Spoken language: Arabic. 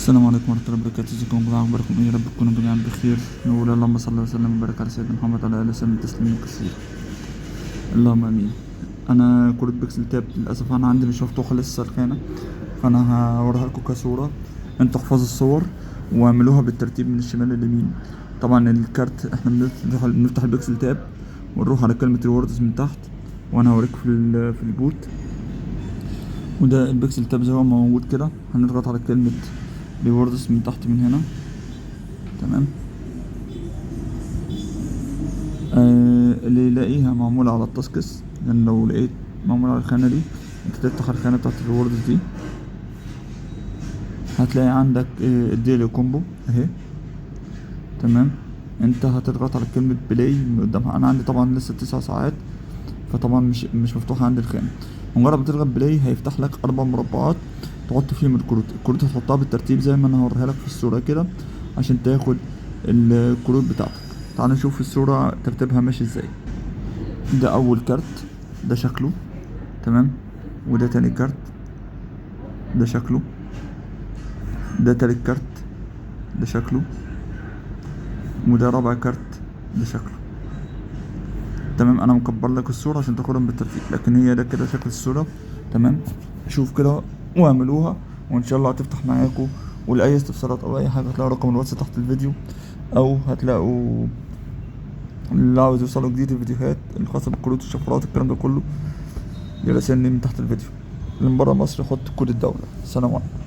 السلام عليكم ورحمة الله وبركاته. ازيكم يا جماعة؟ اخباركم ايه؟ يا رب تكونوا جميعا بخير. نقول اللهم صل وسلم وبارك على سيدنا محمد وعلى اله وسلم تسليما كثيرا. اللهم امين. انا كروت بيكسل تاب للاسف انا عندي مش مفتوحة لسه الخانة، فانا هوريها لكم كصورة. انتوا احفظوا الصور واعملوها بالترتيب من الشمال لليمين. طبعا الكارت احنا بنفتح البيكسل تاب ونروح على كلمة الوردز من تحت، وانا هوريك في البوت. وده البيكسل تاب زي ما هو موجود كده. هنضغط على كلمة ريوردز من تحت من هنا. تمام. اللي يلاقيها معمولة على التاسكس، لان لو لقيت معمولة على الخانة دي انت تفتح الخانة بتاعت الريوردز دي، هتلاقي عندك الديلي كومبو اهي. تمام. انت هتضغط على كلمة بلاي من قدامها. انا عندي طبعا لسه 9 ساعات، فطبعا مش مفتوحة عندي الخانة. مجرد ما تضغط بلاي هيفتح لك 4 مربعات تحط فيهم الكروت هتحطها بالترتيب زي ما انا هوريها لك في الصورة كده عشان تاخد الكروت بتاعتك. تعال نشوف في الصورة ترتيبها ماشي ازاي. ده اول كارت، ده شكله. تمام. وده تاني كارت، ده شكله. ده تالت كارت، ده شكله. وده رابع كارت، ده شكله. تمام. انا مكبر لك الصورة عشان تاخدهم بالترتيب، لكن هي ده كده شكل الصورة. تمام. شوف كده واعملوها وان شاء الله هتفتح معاكم. ولاي استفسارات او اي حاجة هتلاقوا رقم الواتس تحت الفيديو، او هتلاقوا اللي عاوز يوصلوا جديد الفيديوهات الخاصة بالكروت والشفرات الكلام ده كله يراسلني من تحت الفيديو. اللي من برا مصر يحط كود الدولة. سلام عليكم.